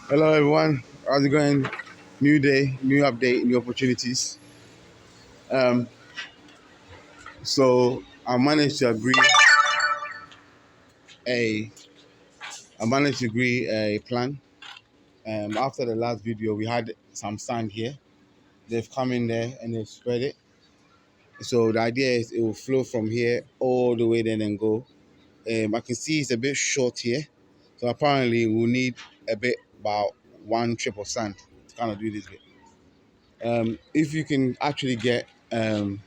Hello everyone, how's it going? New day, new update, new opportunities. Um, so I managed to agree a a plan. After the last video, we had some sand here. They've come in there and they've spread it. So the idea is it will flow from here all the way then and go. I can see it's a bit short here, so apparently we'll need a bit about one trip of sand to kind of do this bit. If you can actually get let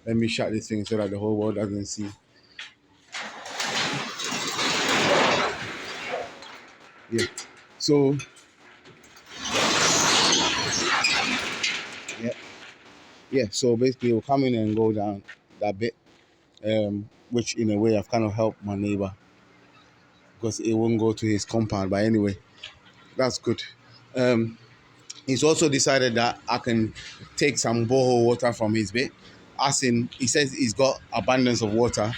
me shut this thing so that the whole world doesn't see. Yeah. So yeah, yeah. So basically, we'll come in and go down that bit, which in a way I've kind of helped my neighbor because it won't go to his compound. But anyway, that's good. Um, he's also decided that I can take some borehole water from his bit. As in, he says he's got abundance of water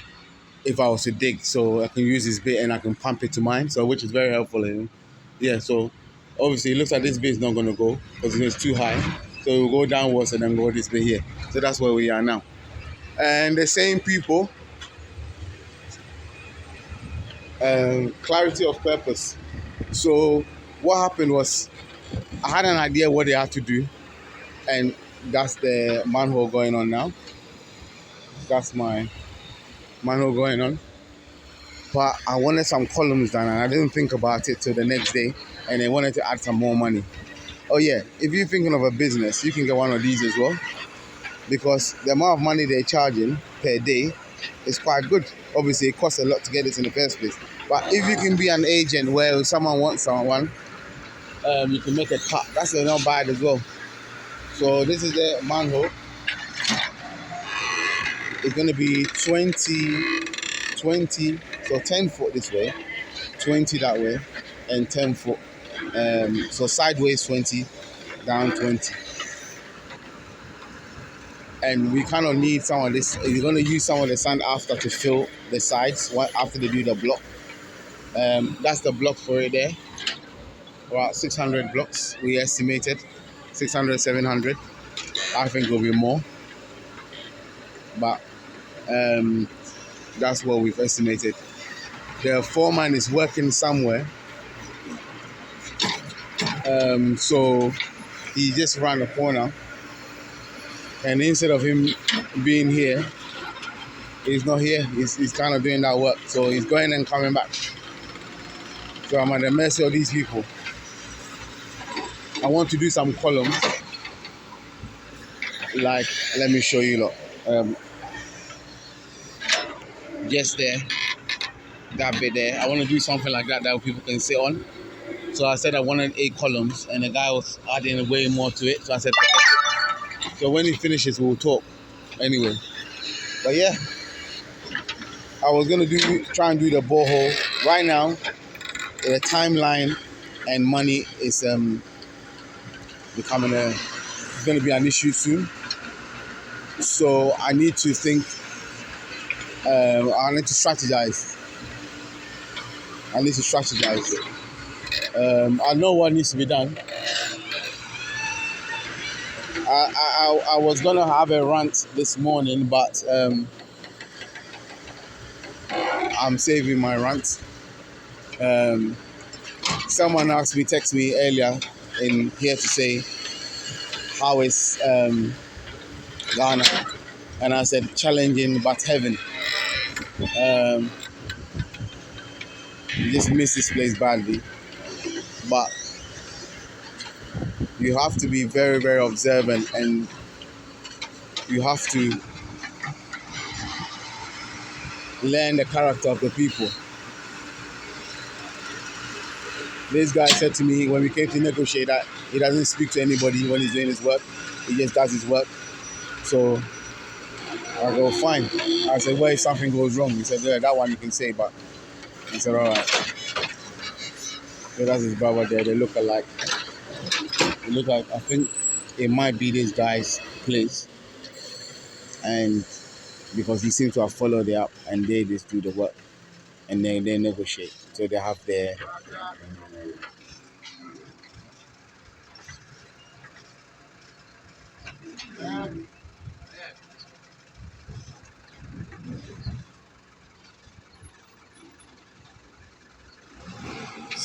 if I was to dig, so I can use his bit and I can pump it to mine. So which is very helpful in him. Yeah. So obviously, it looks like this bit is not going to go because it's too high. So we'll go downwards and then go this bit here. So that's where we are now. And the same people, clarity of purpose. So what happened was I had an idea what they had to do, and that's the manhole going on now. That's my manhole going on. But I wanted some columns done, and I didn't think about it till the next day, and they wanted to add some more money. Oh yeah, if you're thinking of a business, you can get one of these as well, because the amount of money they're charging per day is quite good. Obviously, it costs a lot to get this in the first place. But if you can be an agent where if someone wants someone, you can make a cut. That's not bad as well. So this is the manhole. It's going to be 20, so 10 foot this way, 20 that way, and 10 foot. So sideways 20, down 20. And we kind of need some of this. You're going to use some of the sand after to fill the sides after they do the block. That's the block for it there. About 600 blocks we estimated. 600, 700. I think it will be more. But that's what we've estimated. The foreman is working somewhere. So he just ran the corner. And instead of him being here, he's not here. He's kind of doing that work. So he's going and coming back. So I'm at the mercy of these people. I want to do some columns. Like, let me show you, look. Just there, that bit there. I want to do something like that people can sit on. So I said I wanted 8 columns, and the guy was adding way more to it. So I said, forget it. So when he finishes, we'll talk. Anyway, but yeah, I was gonna try and do the borehole. Right now, the timeline and money is becoming going to be an issue soon. So I need to think. I need to strategize. I know what needs to be done. I was gonna have a rant this morning, but I'm saving my rant. Someone texted me earlier in here to say, how is Ghana? And I said, challenging but heaven. You just miss this place badly. But you have to be very, very observant, and you have to learn the character of the people. This guy said to me when we came to negotiate that he doesn't speak to anybody when he's doing his work. He just does his work. So I go, fine. I said, well, if something goes wrong? He said, yeah, that one you can say, but he said, all right. So that's his brother there. They look alike. I think it might be this guy's place. And because he seems to have followed it up, and they just do the work and then they negotiate. So they have their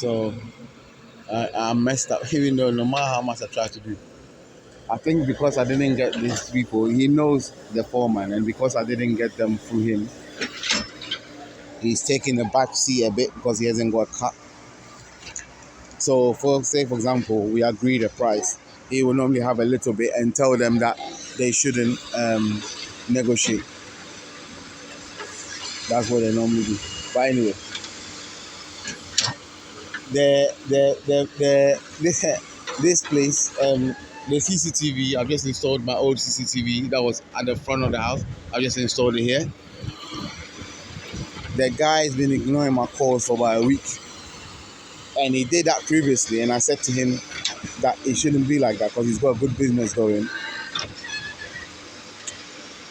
So I messed up, even though no matter how much I tried to do. I think because I didn't get these people, he knows the foreman, and because I didn't get them through him, he's taking the back seat a bit because he hasn't got a cut. So, for example, we agreed a price. He will normally have a little bit and tell them that they shouldn't negotiate. That's what they normally do. But anyway, this place, the CCTV. I've just installed my old CCTV that was at the front of the house. I've just installed it here. The guy's been ignoring my calls for about a week, and he did that previously. And I said to him that it shouldn't be like that because he's got a good business going.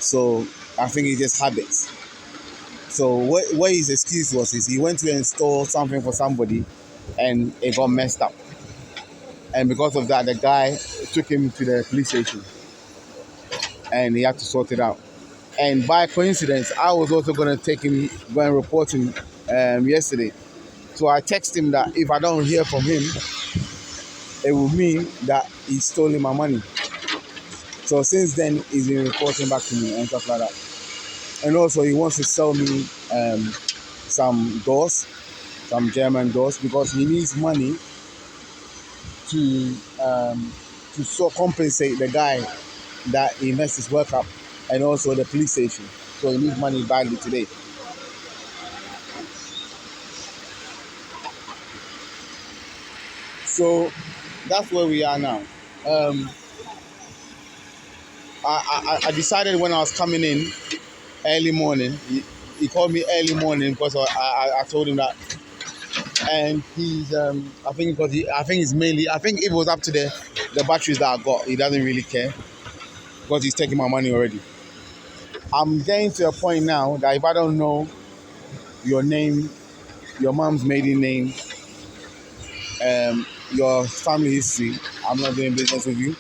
So I think he just habits. So what his excuse was is he went to install something for somebody, and it got messed up. And because of that, the guy took him to the police station, and he had to sort it out. And by coincidence, I was also going to take him, go and report him yesterday. So I text him that if I don't hear from him, it will mean that he's stolen my money. So since then, he's been reporting back to me and stuff like that. And also, he wants to sell me some doors, some German doors, because he needs money to so compensate the guy that he messed his work up, and also the police station. So he needs money badly today. So that's where we are now. I decided when I was coming in early morning. He called me early morning because I told him that, and he's I think because I think if it was up to the batteries that I got, he doesn't really care because he's taking my money already. I'm getting to a point now that if I don't know your name, your mom's maiden name, your family history, I'm not doing business with you.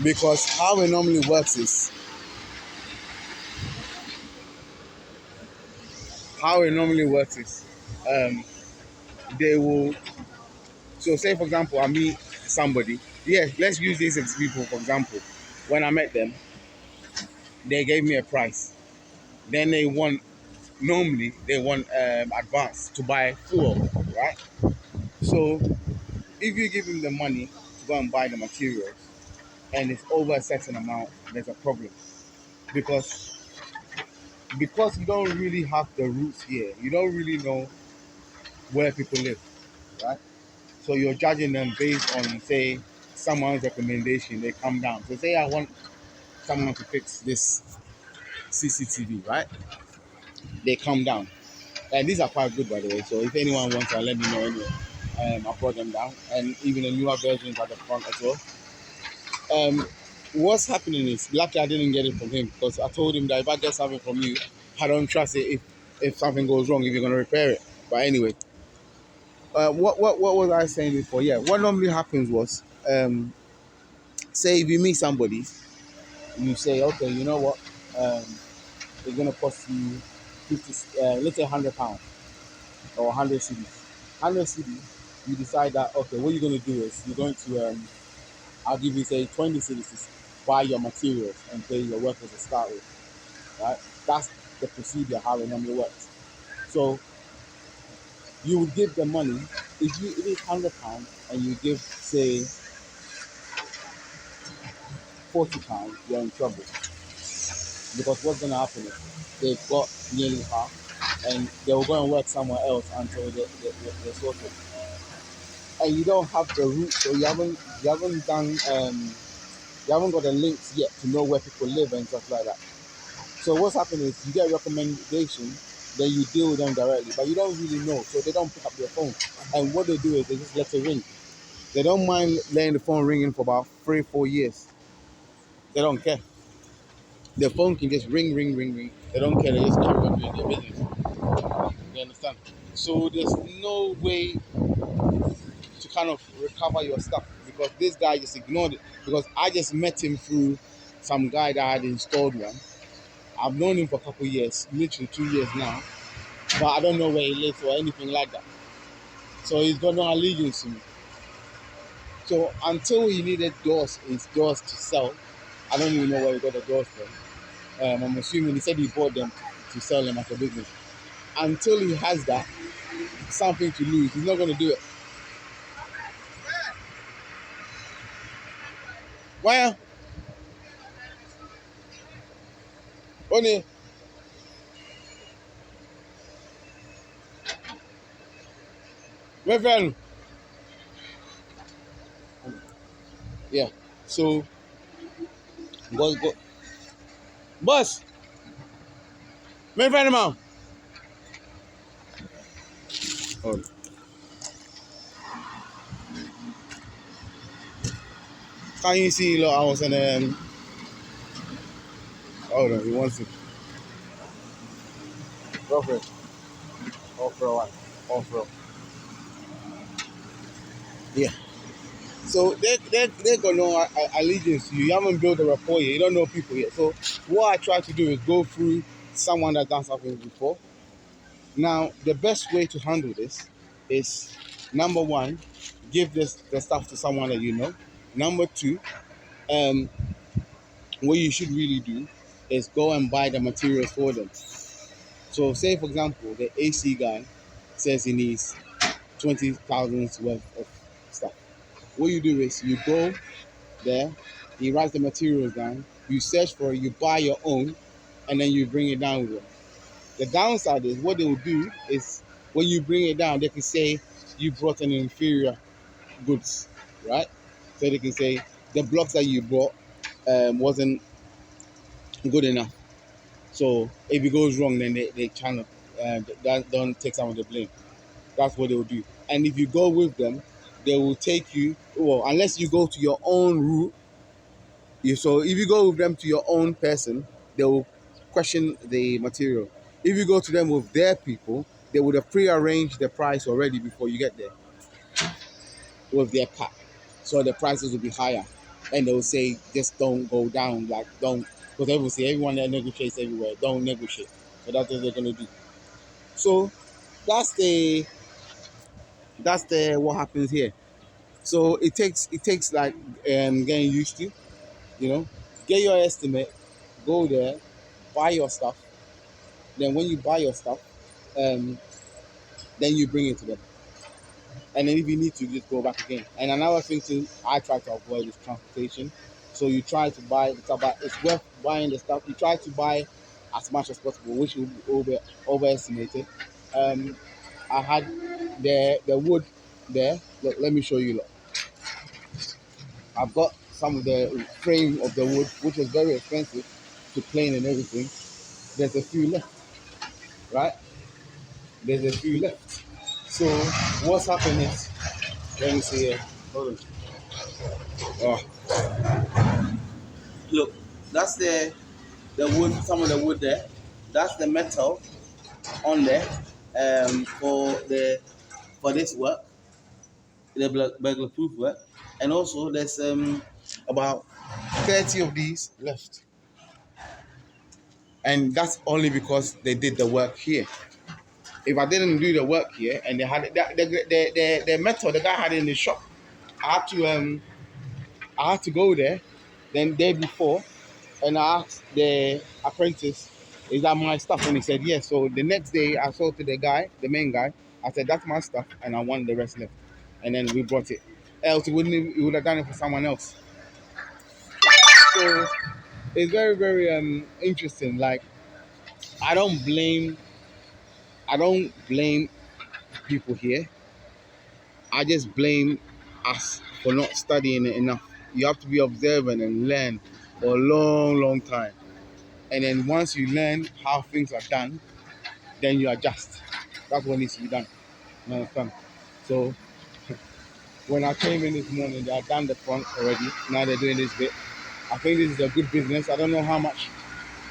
Because how it normally works is, they will, so say for example, I meet somebody. Yeah, let's use these as people, for example. When I met them, they gave me a price. Then normally they want advance to buy fuel, right? So if you give them the money to go and buy the materials and it's over a certain amount, there's a problem. Because you don't really have the roots here. You don't really know where people live, right? So you're judging them based on, say, someone's recommendation. They come down. So say I want someone to fix this CCTV, right? They come down. And these are quite good, by the way. So if anyone wants to let me know anyway. I brought them down. And even the newer versions at the front as well. What's happening is, luckily I didn't get it from him because I told him that if I get something from you, I don't trust it if something goes wrong, if you're going to repair it. But anyway, what was I saying before? Yeah, what normally happens was, say if you meet somebody, you say, okay, you know what, it's going to cost you 50, let's say £100 or 100 cedis. 100 cedis, you decide that, okay, what you're going to do is you're going to, I'll give you, say, 20 cedis to buy your materials and pay your workers to start with, right? That's the procedure, how it normally works. So you would give the money, if it's £100 and you give, say, £40, you're in trouble. Because what's going to happen is they've got nearly half and they will go and work somewhere else until they're sorted. And you don't have the roots, so you haven't done, you haven't got the links yet to know where people live and stuff like that. So what's happening is you get a recommendation, then you deal with them directly, but you don't really know, so they don't pick up their phone. And what they do is they just let it ring. They don't mind letting the phone ringing for about 3-4 years. They don't care. Their phone can just ring, ring, ring, ring. They don't care. They just carry on doing their business. You understand? So there's no way to kind of recover your stuff because this guy just ignored it. Because I just met him through some guy that had installed one. I've known him for a couple of years, literally 2 years now, but I don't know where he lives or anything like that. So he's got no allegiance to me. So until he needed doors, his doors to sell, I don't even know where he got the doors from. I'm assuming he said he bought them to sell them as a business. Until he has that, something to lose, he's not going to do it. Why? Only, Reverend. Yeah. So, go. Boss, Reverend, man. Oh, can you see? Look, I was in hold on, he wants it. Go for it. All for one. All for. Yeah. So they got no allegiance to you. You haven't built a rapport yet. You don't know people yet. So what I try to do is go through someone that's done something before. Now the best way to handle this is number one, give the stuff to someone that you know. Number two, um, what you should really do is go and buy the materials for them. So say for example, the AC guy says he needs 20,000 worth of stuff. What you do is you go there, he writes the materials down, you search for it, you buy your own, and then you bring it down with them. The downside is what they will do is when you bring it down, they can say you brought an inferior goods, right? So they can say the blocks that you brought wasn't good enough. So if it goes wrong, then they kind of don't take some of the blame. That's what they will do. And if you go with them, they will take you, well, unless you go to your own route. So if you go with them to your own person, they will question the material. If you go to them with their people, they would have pre-arranged the price already before you get there with their cut. So the prices will be higher. And they will say, just don't go down, like don't, because everyone say everyone that negotiates everywhere, don't negotiate. So that's what they're gonna do. So that's the what happens here. So it takes like getting used to, you know, get your estimate, go there, buy your stuff. Then when you buy your stuff, um, then you bring it to them. And then if you need to, just go back again. And another thing too, I try to avoid is transportation. So you try to buy the stuff, but it's worth buying the stuff. You try to buy as much as possible, which will be overestimated. Um, I had the wood there. Look, let me show you. Look, I've got some of the frame of the wood, which was very expensive to plane and everything. There's a few left, right? There's a few left. So what's happened is, let me see here. Hold on. Oh, look, that's the wood. Some of the wood there. That's the metal on there for this work, the burglar proof work, and also there's about 30 of these left, and that's only because they did the work here. If I didn't do the work here and they had it, the metal the guy had it in the shop, I had to go there, then day before, and I asked the apprentice, "Is that my stuff?" And he said yes. So the next day, I saw to the guy, the main guy. I said, "That's my stuff," and I want the rest left. And then we brought it. Else, he would have done it for someone else. So it's very, very interesting. Like I don't blame, I don't blame people here. I just blame us for not studying it enough. You have to be observant and learn for a long, long time. And then once you learn how things are done, then you adjust. That's what needs to be done. You understand? So when I came in this morning, they had done the front already. Now they're doing this bit. I think this is a good business. I don't know how much.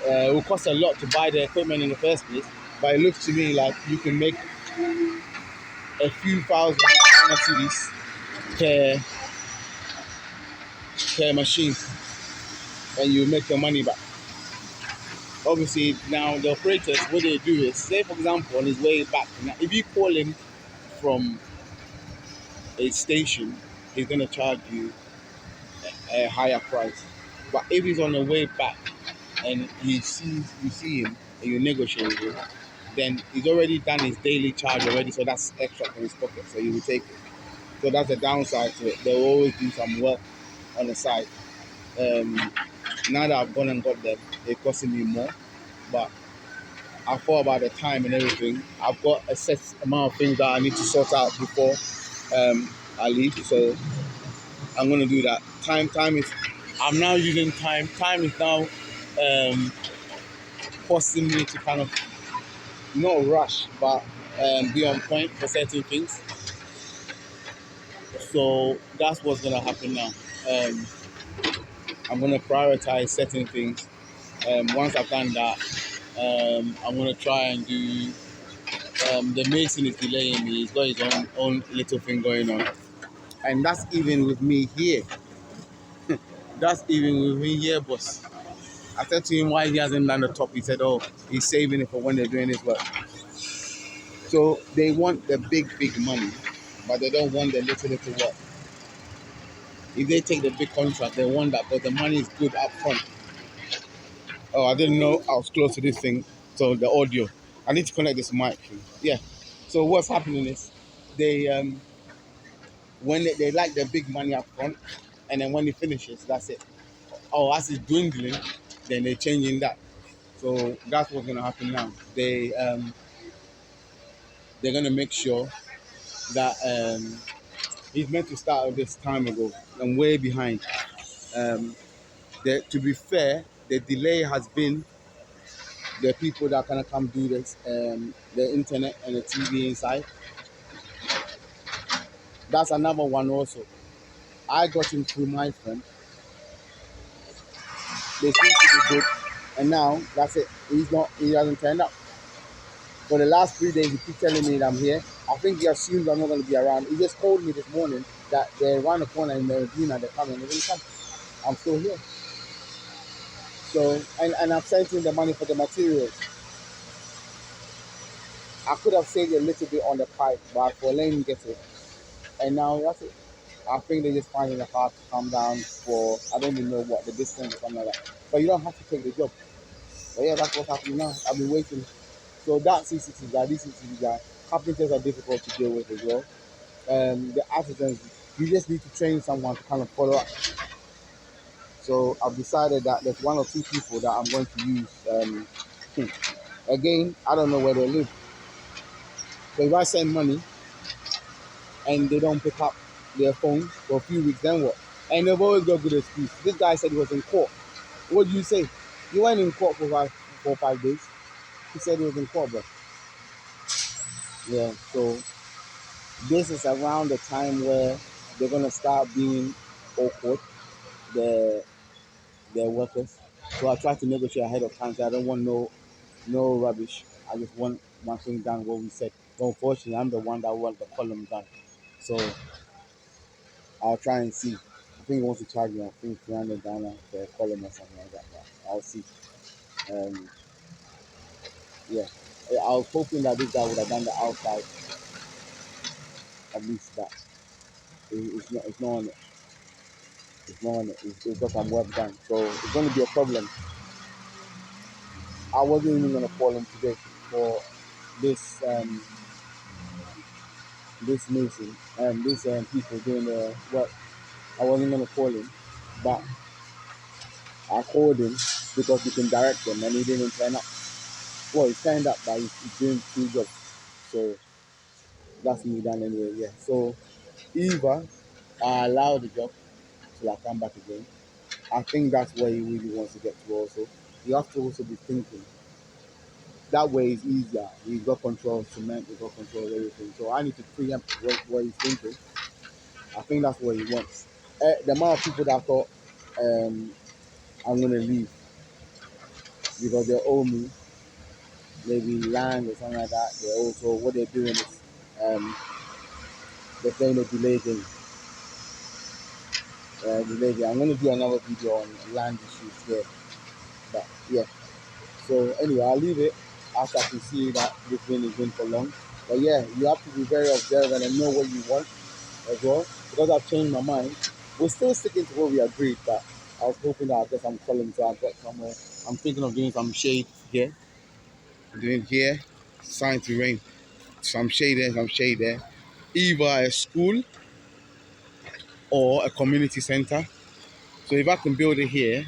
It will cost a lot to buy the equipment in the first place, but it looks to me like you can make a few thousand cities per machine, and you make your money back. Obviously, now the operators, what they do is, say for example, on his way back, now if you call him from a station, he's gonna charge you a higher price. But if he's on the way back and he sees you see him and you negotiate with him, then he's already done his daily charge already, so that's extra from his pocket, so he will take it. So that's the downside to it. They will always do some work on the side. Um, Now that I've gone and got them, it's costing me more. But I thought about the time and everything. I've got a set amount of things that I need to sort out before I leave. So I'm gonna do that. Time is. I'm now using time. Time is now forcing me to kind of not rush, but be on point for certain things. So that's what's gonna happen now. Um, I'm gonna prioritize certain things. Once I've done that, I'm gonna try and do. The mason is delaying me. He's got his own little thing going on, and that's even with me here. That's even with me here, boss. I said to him why he hasn't done the top. He said, "Oh, he's saving it for when they're doing his work." So they want the big money, but they don't want the little work. If they take the big contract, they want that, but the money is good up front. Oh, I didn't know I was close to this thing. So the audio, I need to connect this mic. Yeah. So what's happening is they when they like the big money up front, and then when it finishes, that's it. Oh, as it's dwindling, then they're changing that. So that's what's gonna happen now. They're gonna make sure that he's meant to start this time ago. I'm way behind. Um, to be fair, the delay has been the people that kind of come do this, the internet and the TV inside. That's another one also. I got him through my friend. They seem to be good, and now that's it. He's not. He hasn't turned up. For the last 3 days, he keeps telling me that I'm here. I think he assumes I'm not going to be around. He just told me this morning that they're around the corner in Medina. They're coming. They didn't come. I'm still here. So, and I've sent him the money for the materials. I could have saved a little bit on the pipe, but for letting me get it. And now that's it. I think they're just finding it hard to come down for, I don't even know what, the distance or something like that. But you don't have to take the job. But yeah, that's what's happening now. I've been waiting. So that CCTV guy, these CCTV guy, carpenters are difficult to deal with as well. The artisans, you just need to train someone to kind of follow up. So I've decided that there's one or two people that I'm going to use. Again, I don't know where they live. So if I send money and they don't pick up their phone for a few weeks, then what? And they've always got good excuse. This guy said he was in court. What do you say? You went in court for 5 days. He said he was in court, bro. Yeah, so this is around the time where they're gonna start being awkward, the their workers. So I try to negotiate ahead of time. So I don't want no rubbish. I just want one thing done what we said. But unfortunately, I'm the one that want the column done. So I'll try and see. I think he wants to charge me, I think, $300 for a column or something like that. But I'll see. Um, yeah. I was hoping that this guy would have done the outside at least, but it's not. It's not on it. It's not on it. It's got some work done, so it's going to be a problem. I wasn't even going to call him today for this this meeting and these people doing the work. I wasn't going to call him, but I called him because we can direct him, and he didn't turn up. Well, he turned up, but he's doing two jobs, so that's me done anyway. Yeah. So either I allow the job till I come back again. I think that's where he really wants to get to. Also, you have to also be thinking. That way it's easier. He's got control of cement, he's got control of everything. So I need to preempt what he's thinking. I think that's what he wants. The amount of people that thought I'm gonna leave because they owe me maybe land or something like that. They also what they're doing is they're playing a delay game. Delay game. I'm gonna do another video on land issues here. But yeah. So anyway, I'll leave it after I can see that this thing is going for long. But yeah, you have to be very observant and know what you want. as well. Because I've changed my mind, we're still sticking to what we agreed, but I was hoping that I'll get some columns so I'll get somewhere. I'm thinking of doing some shade here. Doing here, starting to rain. Some shade there, some shade there. Either a school or a community center. So if I can build it here,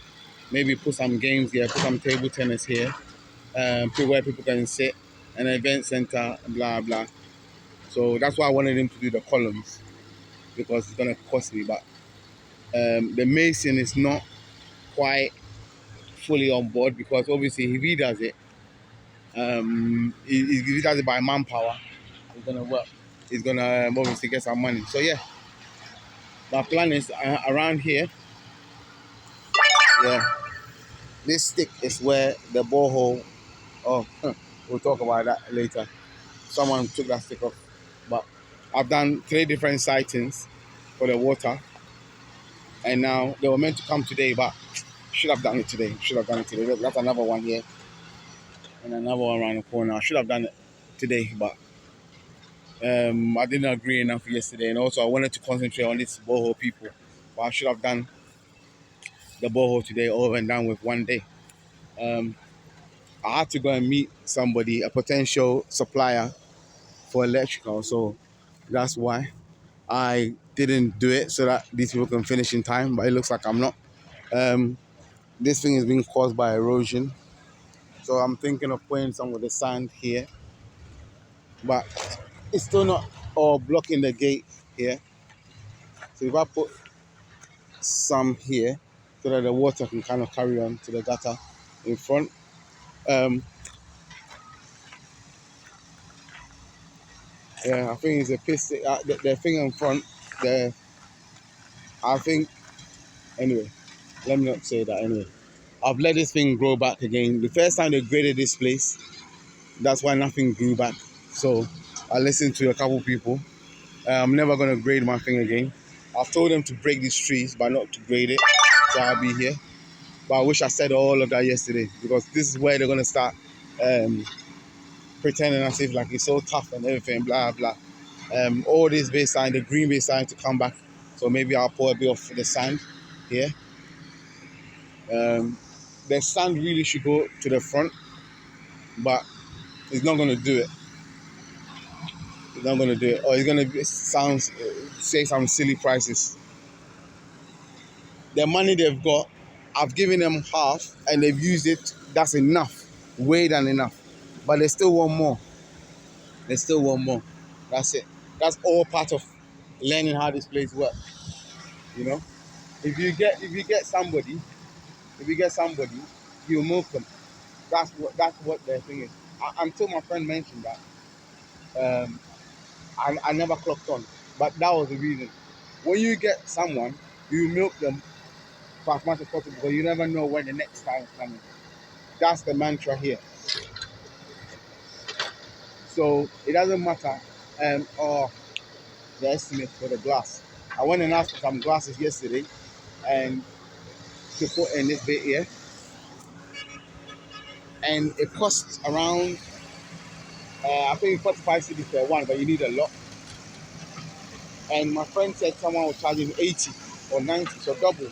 maybe put some games here, put some table tennis here, put where people can sit, an event center, blah blah. So that's why I wanted him to do the columns because it's gonna cost me. But the mason is not quite fully on board because obviously if he does it, if he does it by manpower, it's gonna work. He's gonna obviously get some money. So yeah, my plan is around here. Yeah, this stick is where the borehole. Oh, we'll talk about that later. Someone took that stick off, but I've done 3 different sightings for the water, and now they were meant to come today, but should have done it today. Should have done it today. Look, that's another one here, and another one around the corner. I should have done it today, but I didn't agree enough yesterday, and also I wanted to concentrate on this borehole people. But I should have done the borehole today, over and done with one day. Um, I had to go and meet somebody, a potential supplier for electrical, so that's why I didn't do it so that these people can finish in time. But it looks like I'm not. Um, this thing is being caused by erosion, so I'm thinking of putting some of the sand here, but it's still not all blocking the gate here. So if I put some here so that the water can kind of carry on to the gutter in front. Um, yeah, I think it's a piss. The thing in front, the I think anyway. Let me not say that anyway. I've let this thing grow back again. The first time they graded this place, that's why nothing grew back. So I listened to a couple people. I'm never gonna grade my thing again. I've told them to break these trees, but not to grade it. So I'll be here. But I wish I said all of that yesterday because this is where they're gonna start pretending as if like it's so tough and everything, blah blah. All this baseline, the green baseline to come back. So maybe I'll pour a bit of the sand here. The sand really should go to the front, but it's not gonna do it. It's not gonna do it, or it's gonna say some silly prices. The money they've got, I've given them half, and they've used it. That's enough, way than enough. But they still want more. They still want more. That's it. That's all part of learning how this place works. You know, if you get somebody, you move them. That's what their thing is. Until my friend mentioned that, I never clocked on, but that was the reason. When you get someone, you milk them for as much as possible because you never know when the next time is coming. That's the mantra here. So it doesn't matter. Or the estimate for the glass. I went and asked for some glasses yesterday, and to put in this bit here, and it costs around I think 45 cedis per one, but you need a lot. And my friend said someone was charging 80 or 90, so double.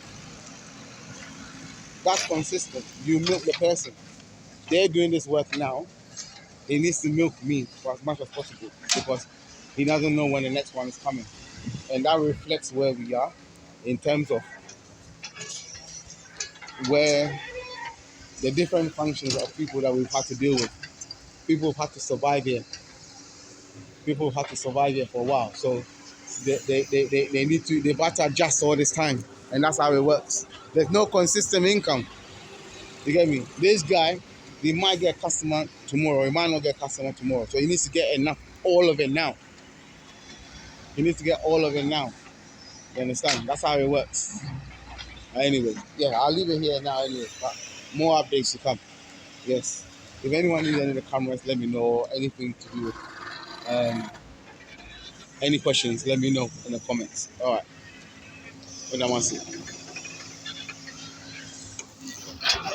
That's consistent. You milk the person. They're doing this work now. He needs to milk me for as much as possible because he doesn't know when the next one is coming. And that reflects where we are in terms of where the different functions of people that we've had to deal with. People have had to survive here. People have had to survive here for a while. So they need to, they've had to adjust all this time. And that's how it works. There's no consistent income. You get me? This guy, he might get a customer tomorrow. He might not get a customer tomorrow. So he needs to get enough, all of it now. He needs to get all of it now. You understand? That's how it works. Anyway, yeah, I'll leave it here now anyway. But more updates to come. Yes. If anyone needs any of the cameras, let me know. Anything to do with any questions, let me know in the comments. All right. What I want to see.